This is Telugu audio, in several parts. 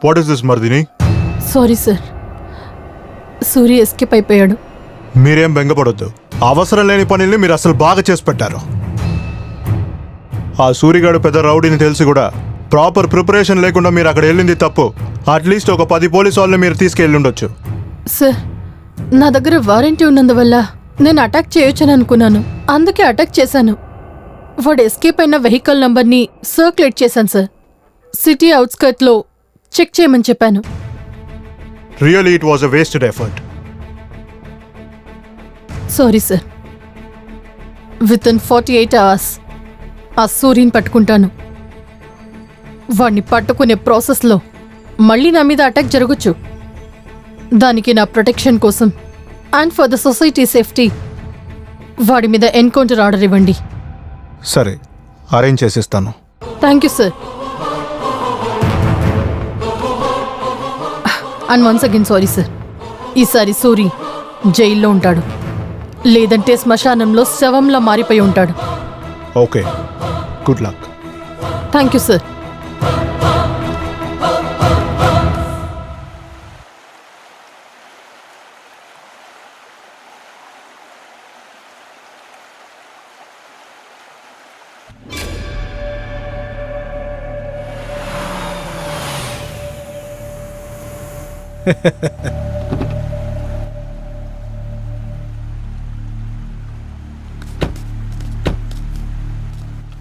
What is this Mardini? Sorry sir, Surya escape అయిపోయాడు. మీరేం బెంగపడొద్దు. అవసరం లేని పనుల్ని మీరు అసలు బాగా చేసి పెట్టారు. ఆ సూరిగాడు పెద్ద రౌడీని తెలిసి కూడా ప్రాపర్ ప్రిపరేషన్ లేకుండా మీరు అక్కడ వెళ్ళింది తప్పు. అట్లీస్ట్ ఒక 10 పోలీసు వాళ్ళని మీరు తీసుకెళ్ళి ఉండొచ్చు. సార్, నా దగ్గర వారంటీ ఉన్నందువల్ల నేను అటాక్ చేయొచ్చని అనుకున్నాను, అందుకే అటాక్ చేశాను. వాడు ఎస్కేప్ అయిన వెహికల్ నంబర్ని సర్క్యులేట్ చేశాను సార్. సిటీ అవుట్స్కర్ట్లో చెక్ చేయమని చెప్పాను. Really it was a wasted effort. Sorry sir. Within 48 hours ఆ సూర్యని పట్టుకుంటాను. వాడిని పట్టుకునే ప్రాసెస్లో మళ్ళీ నా మీద అటాక్ జరగచ్చు. దానికి నా ప్రొటెక్షన్ కోసం and for the society safety వాడి మీద ఎన్కౌంటర్ ఆర్డర్ ఇవ్వండి. సరే, అరేంజ్ చేసిస్తాను. Thank you sir. And once again sorry sir. ఈసారి సూరి జైల్లో ఉంటాడు, లేదంటే శ్మశానంలో శవంలా మారిపోయి ఉంటాడు. Okay, good luck. Thank you sir.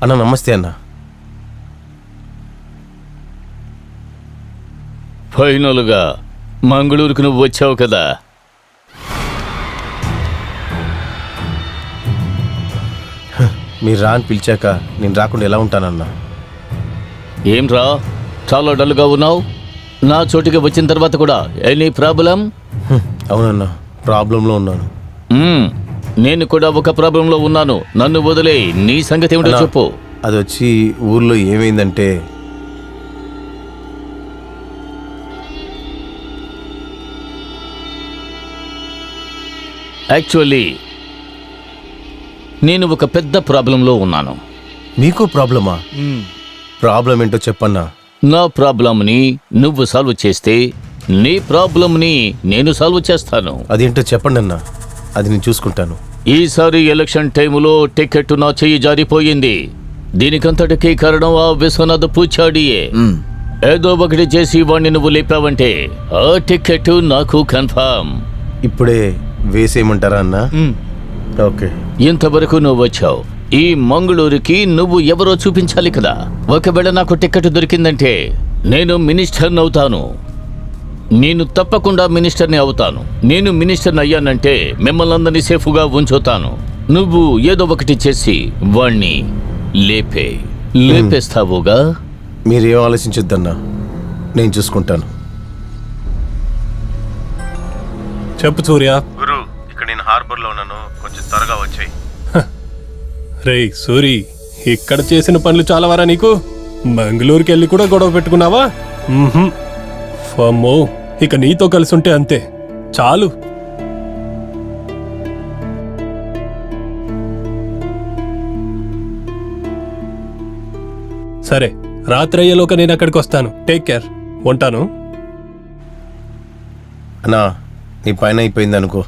అన్న నమస్తే అన్న. ఫైనల్గా మంగళూరుకు నువ్వు వచ్చావు కదా. మీరు రా అని పిలిచాక నేను రాకుండా ఎలా ఉంటానన్నా? ఏం రా, చాలా డల్గా ఉన్నావు. నా చోటికి వచ్చిన తర్వాత కూడా ఎనీ ప్రాబ్లం? అవునన్నా, ప్రాబ్లంలో ఉన్నాను. నేను కూడా ఒక ప్రాబ్లంలో ఉన్నాను. నన్ను వదిలే, నీ సంగతి ఏమిటో చెప్పు. అది వచ్చి ఊర్లో ఏమైందంటే, యాక్చువల్లీ నేను ఒక పెద్ద ప్రాబ్లంలో ఉన్నాను. మీకు ప్రాబ్లమా? ప్రాబ్లం ఏంటో చెప్పన్నా. నా ప్రాబ్లంని నువ్వు సాల్వ్ చేస్తే నీ ప్రాబ్లంని నేను సాల్వ్ చేస్తాను. అదేంటో చెప్పండి అన్నా, అది నేను చూసుకుంటాను. ఈసారి ఎలక్షన్ టైములో టికెట్ నా చెయ్యి జారిపోయింది. దీనికంతటికీ కారణం ఆ విశ్వనాథ్ పూచాడియే. ఏదో ఒకటి చేసి వాడిని నువ్వు లేపావంటే ఆ టికెట్ నాకు కన్ఫర్మ్. ఇప్పుడే వేసేయమంటారా అన్నా? ఓకే. ఇంతవరకు నువ్వు వచ్చావు. ఈ మంగళూరుకి నువ్వు ఎవరో చూపించాలి కదా. ఒకవేళ నాకు టికెట్ దొరికిందంటే నేను మినిస్టర్ని అవుతాను. నేను తప్పకుండా మినిస్టర్ని అవుతాను. నేను మినిస్టర్ని అయ్యానంటే మిమ్మల్ని అందరినీ సేఫ్గా ఉంచుతాను. నువ్వు ఏదో ఒకటి చేసి వాణ్ణి లేపేస్తావుగా. మీరేం ఆలోచించొద్దన్నా, నేను చూసుకుంటాను. చెప్పు సూర్య. గురు, ఇక్కడ నేను హార్బర్లో ఉన్నాను, కొంచెం త్వరగా వచ్చాయి. రేయ్ సూరి, ఇక్కడ చేసిన పనులు చాలా వరా నీకు? మంగళూరుకి వెళ్ళి కూడా గొడవ పెట్టుకున్నావా? ఫమ్మో, ఇక నీతో కలిసి ఉంటే అంతే చాలు. సరే, రాత్రి అయ్యేలోక నేను అక్కడికి వస్తాను. టేక్ కేర్, ఉంటాను. అన్నా, నీ పైన అయిపోయింది అనుకో.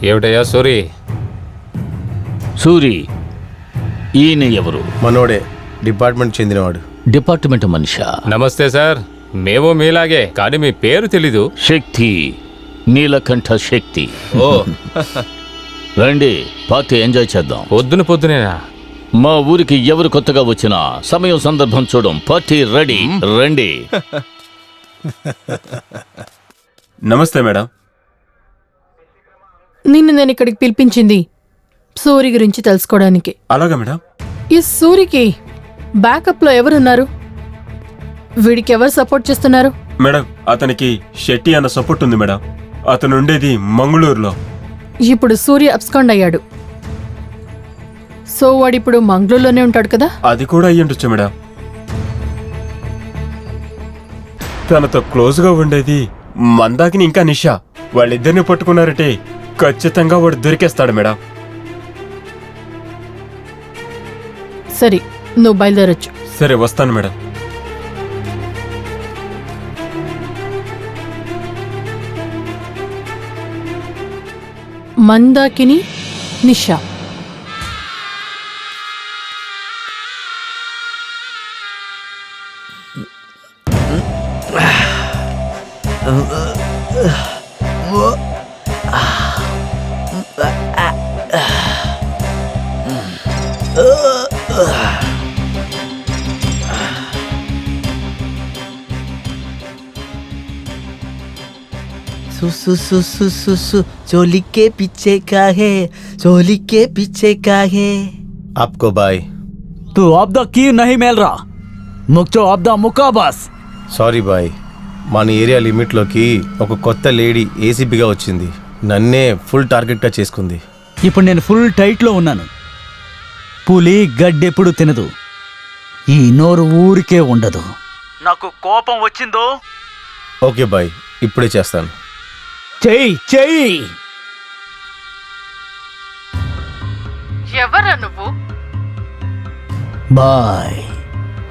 ఏమిటయ్యా సూరి? సూరి, ఈయన ఎవరు? మనోడే, డిపార్ట్మెంట్ చెందినవాడు. డిపార్ట్మెంట్ మనిషా? నమస్తే సార్, మేము మీలాగే, కానీ మీ పేరు తెలీదు. శక్తి, నీలకంఠ శక్తి. ఓ రండి, పార్టీ ఎంజాయ్ చేద్దాం. పొద్దునేనా? మా ఊరికి ఎవరు కొత్తగా వచ్చినా సమయం సందర్భం చూడం. పార్టీ రెడీ, రండి. నమస్తే మేడం. నిన్ను నేను ఇక్కడికి పిలిపించింది సూరి గురించి తెలుసుకోవడానికి. అలాగా మేడం. ఈ సూరికి బ్యాకప్లో ఎవరున్నారు? వీడికి ఎవరు సపోర్ట్ చేస్తున్నారు? మేడం, అతనికి శెట్టి అన్న సపోర్ట్ ఉంది మేడం. అతను ఉండేది మంగళూరులో. ఇప్పుడు సూర్య అబ్స్కాండ్ అయ్యాడు. సో వాడిప్పుడు మంగళూరులోనే ఉంటాడు కదా? అది కూడా అయ్యుండొచ్చు మేడం. తనతో క్లోజ్గా ఉండేది మందాకిని ఇంకా నిషా. వాళ్ళిద్దరిని పట్టుకున్నారంటే ఖచ్చితంగా వాడు దొరికేస్తాడు మేడం. సరే నువ్వు బయలుదేరొచ్చు. సరే వస్తాను మేడం. మందాకిని, నిషా. सु चोली के पीछे का है, चोली के पीछे का है. आपको बाय. तू अब द की नहीं मिल रहा, मुक्चो अब द मुकाबस. సారీ బాయ్, మన ఏరియా లిమిట్లోకి ఒక కొత్త లేడీ ఏసీపీగా వచ్చింది. నన్నే ఫుల్ టార్గెట్గా చేసుకుంది. ఇప్పుడు నేను ఫుల్ టైట్లో ఉన్నాను. పులి గడ్డెప్పుడు తినదు, ఈ నోరు ఊరికే ఉండదు. నాకు కోపం వచ్చిందో ఓకే బాయ్, ఇప్పుడే చేస్తాను. చెయ్యి చెయ్యి. ఎవరా నువ్వు? Bye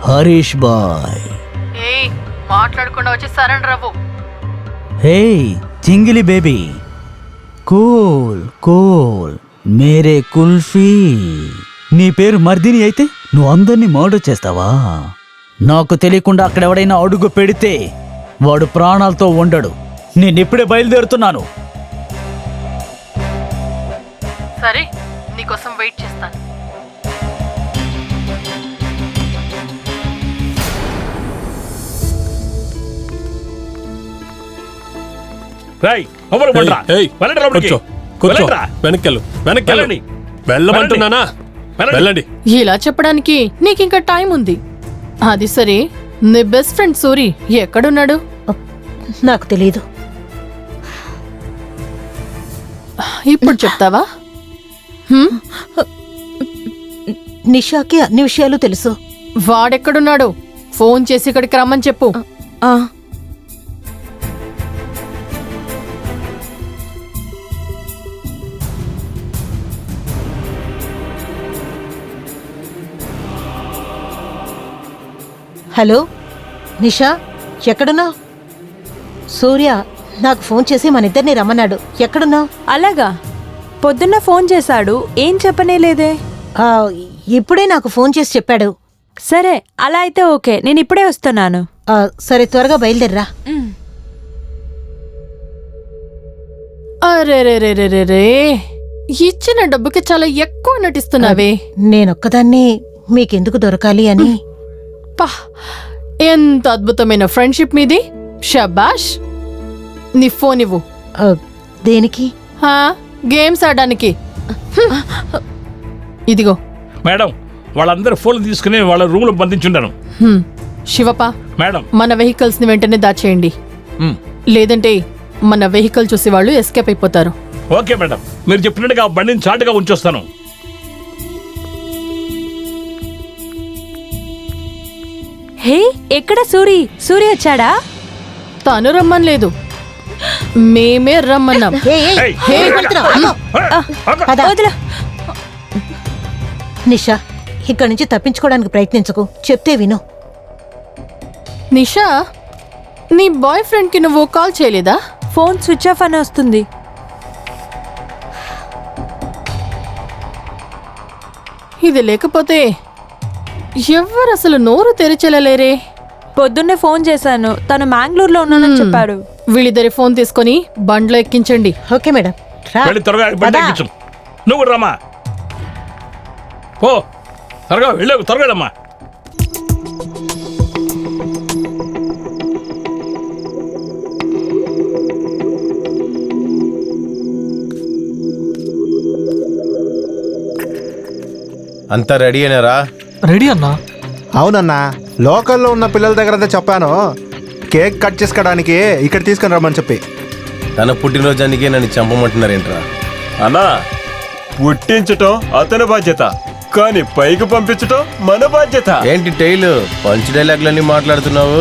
Harish bye. ఏయ్, మాట్లాడకుండా వచ్చి సరెండర్ అవ్వు. హే చింగిలి బేబీ, కూల్ కూల్ మేరే కుల్ఫీ. నీ పేరు మర్దిని అయితే నువ్వు అందరినీ మర్డర్ చేస్తావా? నాకు తెలియకుండా అక్కడ ఎవడైనా అడుగు పెడితే వాడు ప్రాణాలతో ఉండడు. నేనిప్పుడే బయలుదేరుతున్నాను. సరే, నీకోసం వెయిట్ చేస్తాను. ఏయ్, కూర్చో కూర్చో. వెనక్కెళ్ళు వెనక్కెళ్ళండి. వెళ్ళమంటున్నానా? వెళ్ళండి. ఇలా చెప్పడానికి నీకింకా టైం ఉంది. అది సరే, నీ బెస్ట్ ఫ్రెండ్ సూరి ఎక్కడున్నాడు? నాకు తెలీదు. ఇప్పుడు చెప్తావా? నిషాకి అన్ని విషయాలు తెలుసు. వాడెక్కడున్నాడు? ఫోన్ చేసి ఇక్కడికి రమ్మని చెప్పు. హలో నిషా, ఎక్కడున్నావు? సూర్య నాకు ఫోన్ చేసి మన ఇద్దరిని రమ్మన్నాడు. ఎక్కడున్నావు? అలాగా, పొద్దున్న ఫోన్ చేశాడు, ఏం చెప్పనే లేదే. ఇప్పుడే నాకు ఫోన్ చేసి చెప్పాడు. సరే, అలా అయితే ఓకే, నేను ఇప్పుడే వస్తున్నాను. సరే, త్వరగా బయలుదేర్రా. అరే, ఇచ్చిన డబ్బుకి చాలా ఎక్కువ నటిస్తున్నావే. నేనొక్కదాన్ని మీకెందుకు దొరకాలి అని. పా, ఎంత అద్భుతమైన ఫ్రెండ్షిప్ మీది. షబాష్. నీ ఫోన్ ఇవ్వు. దేనికి? గేమ్స్ ఆడడానికి. ఇదిగో మేడం, వాళ్ళందరూ ఫోన్లు తీసుకుని వాళ్ళ రూమ్ లో బంధించుంటాను. శివపా మేడం, మన వెహికల్స్ ని వెంటనే దాచేయండి. లేదంటే మన వెహికల్ చూసి వాళ్ళు ఎస్కేప్ అయిపోతారు. ఓకే మేడం, మీరు చెప్పినట్టుగా బండిని చాటుగా ఉంచొస్తాను. హే, ఎక్కడ సూరి? సూరి వచ్చాడా? తను రమ్మని లేదు, మేమే రమ్మన్నాం. నిషా, ఇక్కడి నుంచి తప్పించుకోవడానికి ప్రయత్నించకు, చెప్తే విను. నిషా, నీ బాయ్ ఫ్రెండ్ కి నువ్వు కాల్ చేయలేదా? ఫోన్ స్విచ్ ఆఫ్ అని వస్తుంది. ఇది లేకపోతే ఎవ్వరు అసలు నోరు తెరిచెలలేరే. పొద్దున్నే ఫోన్ చేశాను, తను మ్యాంగ్లూర్లో ఉన్నానని చెప్పాడు. వీళ్ళిద్దరి ఫోన్ తీసుకొని బండ్లో ఎక్కించండి. Okay madam. త్వరగా బండి ఎక్కించు. నువ్వు రమ్మా. ఓ త్వరగా వెళ్ళకు, త్వరగా రమ్మా. అంతా రెడీ అయినారా? రెడీ అన్నా. అవునన్నా, లోకల్లో ఉన్న పిల్లల దగ్గర చెప్పాను కేక్ కట్ చేసుకోవడానికి ఇక్కడ తీసుకుని రమ్మని చెప్పి. తన పుట్టినరోజానికే నన్ను చంపమంటున్నారేంట్రా? అన్నా, పుట్టించటం అతని బాధ్యత, కానీ పైకి పంపించటం మన బాధ్యత. ఏంటి టైలు పంచ్ డైలాగ్లన్నీ మాట్లాడుతున్నావు?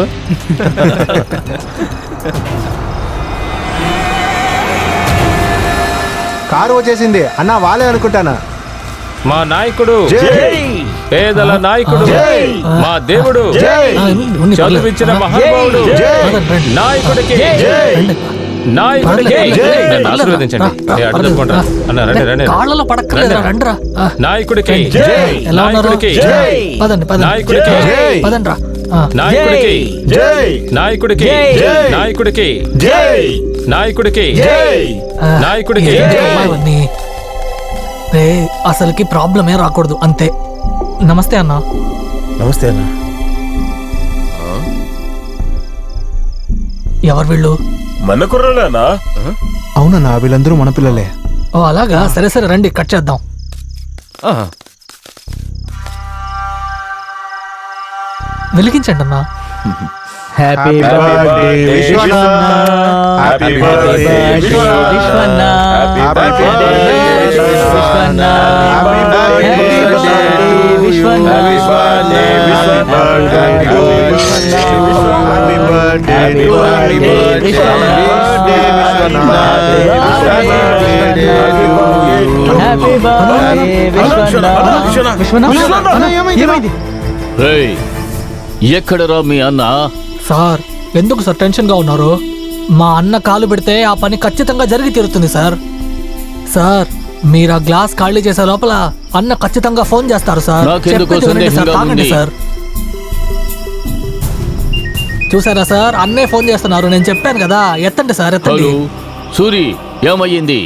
కారు వచ్చేసింది అన్న, వాళ్ళే అనుకుంటానా. మా నాయకుడు, పేదల నాయకుడు, మా దేవుడు, చదువిచ్చిన మహానుభావుడు, నాయకుడికి నాయకుడికి నన్ను ఆశీర్వదించండి. అడ్డు తప్పకుండా అన్న, రండి రండి. కాళ్ళలో పడక్కలేదా, రండిరా. నాయకుడికి ఎలా ఉన్నారు? నాయకుడికి పదండి పదండి. నాయకుడికి పదండ్రా. నాయకుడికి నాయకుడికి నాయకుడికి నాయకుడికి నాయకుడికి అమ్మాయివన్నీ. రే, అసలుకి ప్రాబ్లమే రాకూడదు అంతే. నమస్తే అన్న. నమస్తే అన్న. ఎవరు వీళ్ళు? మన కుర్రలేనా? అవునన్నా, వీళ్ళందరూ మన పిల్లలే. ఓ అలాగా, సరే సరే రండి కట్ చేద్దాం. వెలిగించండి అన్నా. హ్యాపీ బర్త్డే విశ్వన్న, హ్యాపీ బర్త్డే విశ్వన్న, హ్యాపీ బర్త్డే విశ్వన్న, హ్యాపీ బర్త్డే విశ్వన్న, హ్యాపీ బర్త్డే విశ్వన్న, హ్యాపీ బర్త్డే విశ్వన్న, హ్యాపీ బర్త్డే ఏమైంది? రేయ్, ఎక్కడరా మీ అన్న? సార్, ఎందుకు సార్ టెన్షన్ గా ఉన్నారు? మా అన్న కాలు పెడితే ఆ పని ఖచ్చితంగా జరిగి తీరుతుంది సార్. సార్, మీరు ఆ గ్లాస్ ఖాళీ చేసే లోపల అన్న ఖచ్చితంగా ఫోన్ చేస్తారు సార్. నాకెందుకో చెప్పేది వినండి సార్, సందేహంగా తాగండి ఉంది. సార్. చూసారా సార్, అన్నే ఫోన్ చేస్తున్నారు. నేను చెప్పాను కదా, ఎత్తండి సార్, ఎత్తండి. హలో సూరి, ఏమయ్యింది?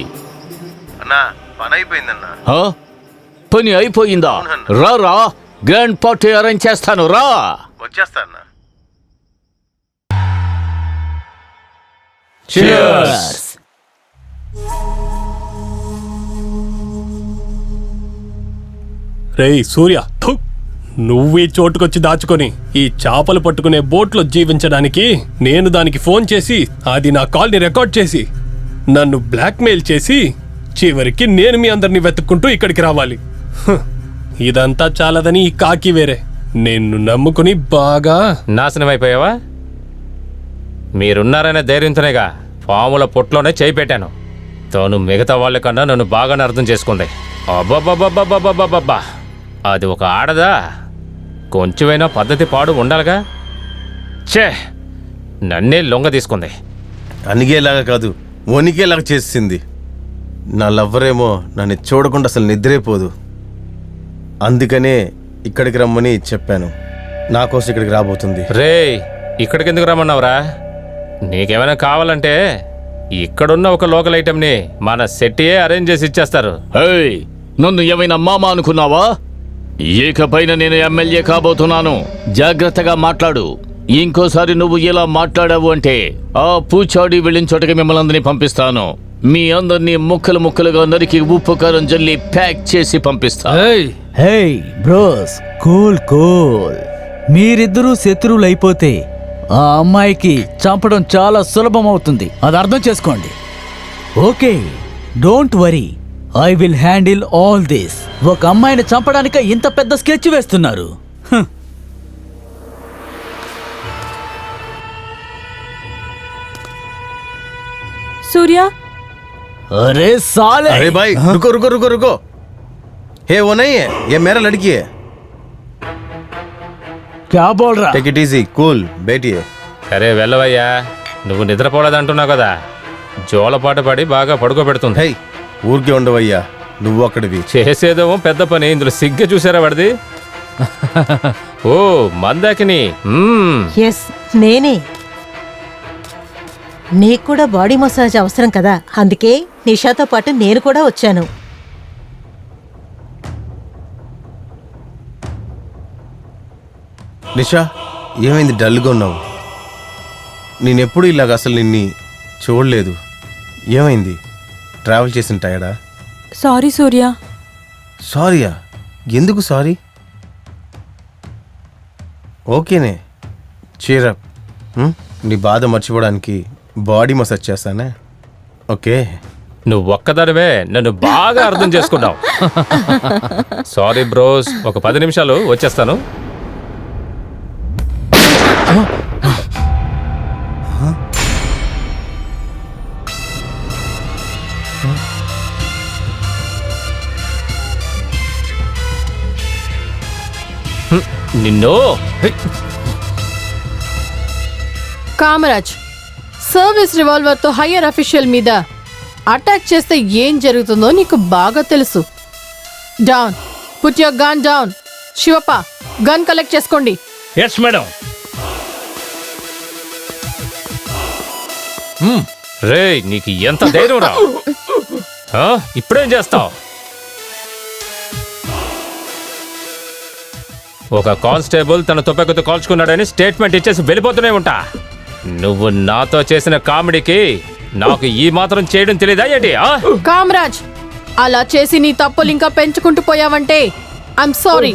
అన్నా, పని అయిపోయిందన్నా. హా? పని అయిపోయిందా? రా రా, గ్రాండ్ పార్టీ అరేంజ్ చేస్తాను, రా. వచ్చేస్తా అన్నా. Cheers. రేయ్ సూర్య, థు, నువ్వు ఈ చోటుకొచ్చి దాచుకొని ఈ చేపలు పట్టుకునే బోట్లో జీవించడానికి నేను దానికి ఫోన్ చేసి అది నా కాల్ని రికార్డ్ చేసి నన్ను బ్లాక్మెయిల్ చేసి చివరికి నేను మీ అందరినీ వెతుక్కుంటూ ఇక్కడికి రావాలి. హ్, ఇదంతా చాలదని ఈ కాకి వేరే నిన్ను నమ్ముకుని బాగా నాశనం అయిపోయావా? మీరున్నారనే ధైర్యంతోనేగా పాముల పొట్లోనే చేయి పెట్టాను. తను మిగతా వాళ్ళకన్నా నన్ను బాగానే అర్థం చేసుకుంది. అబ్బబ్బబ్బబ్బబ్బబ్బబ్బా, అది ఒక ఆడదా? కొంచెమైనా పద్ధతి పాడు ఉండాలిగా. ఛే, నన్నే లొంగ తీసుకుంది. అనిగేలాగా కాదు, వణికేలాగా చేసింది. నా లవ్వరేమో నన్ను చూడకుండా అసలు నిద్రేపోదు. అందుకనే ఇక్కడికి రమ్మని చెప్పాను. నా కోసం ఇక్కడికి రాబోతుంది. రేయ్, ఇక్కడికి ఎందుకు రమ్మన్నావురా? నీకేమైనా కావాలంటే ఇక్కడున్న ఒక లోకల్ ఐటెంని మన సెట్టియే అరేంజ్ చేసి ఇచ్చేస్తారు. ఏయ్, నన్ను ఏమైనా మామ అనుకున్నావా? ఇకపైన నేను ఎమ్మెల్యే కాబోతున్నాను. జాగ్రత్తగా మాట్లాడు. ఇంకోసారి నువ్వు ఇలా మాట్లాడావు అంటే ఆ పూచాడి వెళ్ళిన చోటకి మిమ్మల్ని అందరినీ పంపిస్తాను. మీ అందరినీ ముక్కలు ముక్కలుగా నరికి ఉప్పు కారం జల్లి ప్యాక్ చేసి పంపిస్తా. హే బ్రోస్, కూల్ కూల్. మీరిద్దరూ శత్రువులు అయిపోతే ఆ అమ్మాయికి చంపడం చాలా సులభం అవుతుంది. అది అర్థం చేసుకోండి. Okay, don't worry, I will handle all this. ఒక అమ్మాయిని చంపడానికి ఇంత పెద్ద స్కెచ్ వేస్తున్నారు. సూర్య, अरे साले! अरे भाई रुको रुको रुको रुको। हे वो नहीं है, ये मेरा लड़की है। क्या बोल रहा? टेक इट इजी, कूल, बैठिए। సరే వెళ్ళవయ్యా, నువ్వు నిద్రపోలేదంటున్నావు కదా. జోలపాట పడి బాగా పడుకోబెడుతుంది. హై, ఊరికే ఉండవయ్యా, నువ్వు అక్కడివి. చేసేదేమో పెద్ద పని, ఇందులో సిగ్గు చూసారా వాడిది? ఓ మందాకిని. ఎస్, నేనే. నీకు కూడా బాడీ మసాజ్ అవసరం కదా, అందుకే నిషాతో పాటు నేను కూడా వచ్చాను. నిషా, ఏమైంది డల్గా ఉన్నావు? నేనెప్పుడు ఇలాగ అసలు నిన్ని చూడలేదు. ఏమైంది? ట్రావెల్ చేసిన టయర్డా? సారీ సూర్య. సారీయా? ఎందుకు సారీ? ఓకేనే, చీరప్. నీ బాధ మర్చిపోవడానికి బాడీ మసాజ్ చేస్తానే. ఓకే, నువ్వు ఒక్కదానివే నన్ను బాగా అర్థం చేసుకున్నావు. సారీ బ్రోస్, ఒక 10 నిమిషాలు వచ్చేస్తాను. నిన్ను కామరాజ్, సర్వీస్ రివాల్వర్తో హయ్యర్ అఫీషియల్ మీద అటాక్ చేస్తే ఏం జరుగుతుందో నీకు బాగా తెలుసు. Down, put your gun down. Shivappa, gun collect చేసుకోండి. Yes madam. రే, నీకు ఎంత ధైర్యం రా? ఇప్పుడేం చేస్తావు? ఒక కానిస్టేబుల్ తన తుపాకీతో కాల్చుకున్నాడని స్టేట్మెంట్ ఇచ్చేసి వెళ్ళిపోతూనే ఉంటా. నువ్వు నాతో చేసిన కామెడీకి నాకు ఈ మాత్రం చేయడం తెలీదా ఏంటి? కామరాజ్, అలా చేసి నీ తప్పులు ఇంకా పెంచుకుంటూ పోయావంటే ఐఎమ్ సారీ.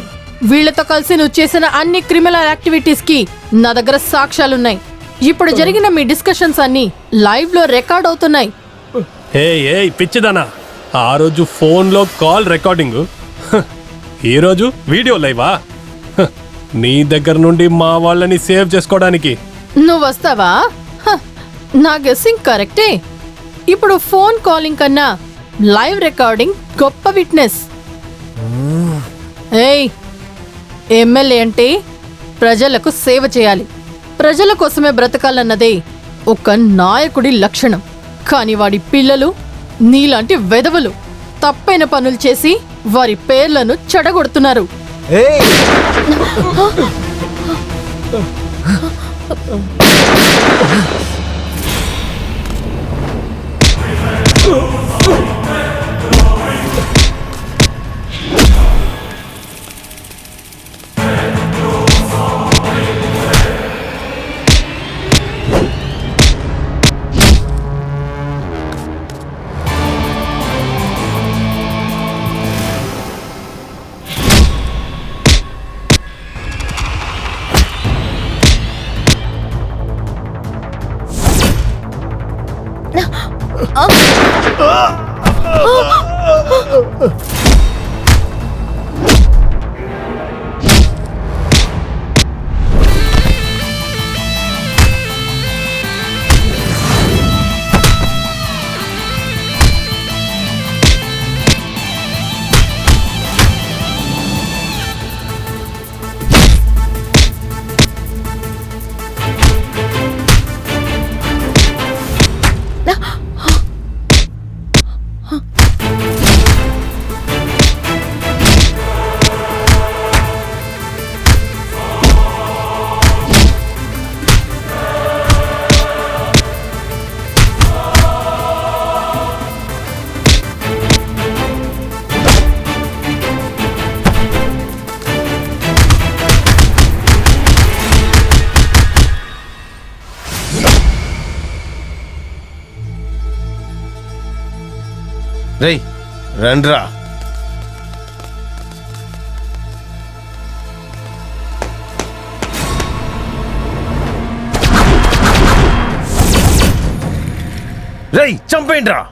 వీళ్లతో కలిసి నువ్వు చేసిన అన్ని క్రిమినల్ యాక్టివిటీస్ కి నా దగ్గర సాక్ష్యాలున్నాయి. ఇప్పుడు జరిగిన మీ డిస్కషన్స్ అన్ని లైవ్ లో రికార్డ్ అవుతున్నాయి. ఏ పిచ్చిదానా, ఆ రోజు ఫోన్లో కాల్ రికార్డింగ్, ఈరోజు వీడియో లైవా? నీ దగ్గర నుండి మా వాళ్ళని సేవ్ చేసుకోవడానికి నువ్వు వస్తావా? నా గెస్సింగ్ కరెక్టే. ఇప్పుడు ఫోన్ కాలింగ్ కన్నా లైవ్ రికార్డింగ్ గొప్ప విట్నెస్. ఏయ్, ఎమ్మెల్యే అంటే ప్రజలకు సేవ చేయాలి, ప్రజల కోసమే బ్రతకాలన్నదే ఒక నాయకుడి లక్షణం. కానీ వాడి పిల్లలు నీలాంటి వెధవలు తప్పైన పనులు చేసి వారి పేర్లను చెడగొడుతున్నారు. రేయ్, రండ్రా. రేయ్, చంపేయండిరా.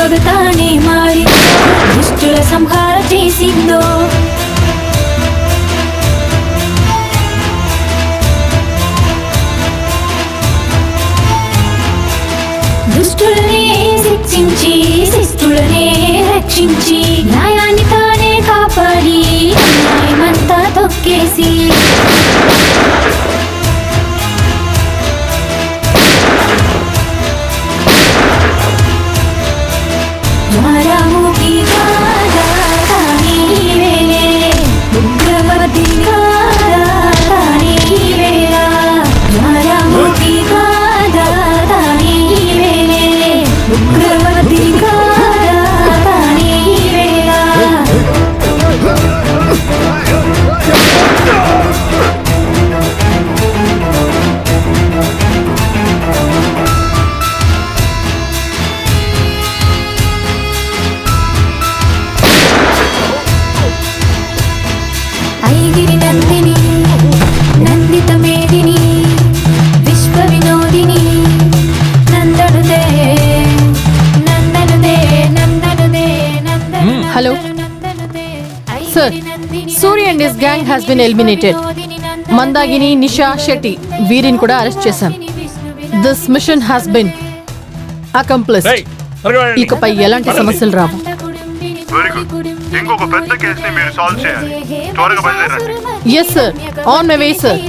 పగతానే మారి దుష్టుల సంహార చేసిందో దుష్టులనే శిక్షించి శిష్టులనే రక్షించి న్యాయాన్ని తానే కాపాడి న్యాయమంతా తొక్కేసి జ్వరముకి కాదా తానే వేలే ఉగ్రవతి కాదా తానే వేళ జ్వరముకి కాదా తానే వేలే ఉగ్రవతి కాదా తానే వేళ ఐగిరి నందిని నందిత మేదిని విశ్వ వినోదిని నందనుదే నందనుదే నందనుదే hello sir, Suri and his gang has been eliminated. Mandagini, Nisha, Shetty వీరిని కూడా అరెస్ట్ చేశాం. This mission has been accomplished. రేయ్, త్వరగా వెళ్ళండి. ఇకపై ఎలాంటి సమస్యలు రావు. Very good. ఇంకొక పెద్ద కేసుని మీరు సాల్వ్ చేయాలి. త్వరగా బయలుదేరండి. Yes sir, on my way sir.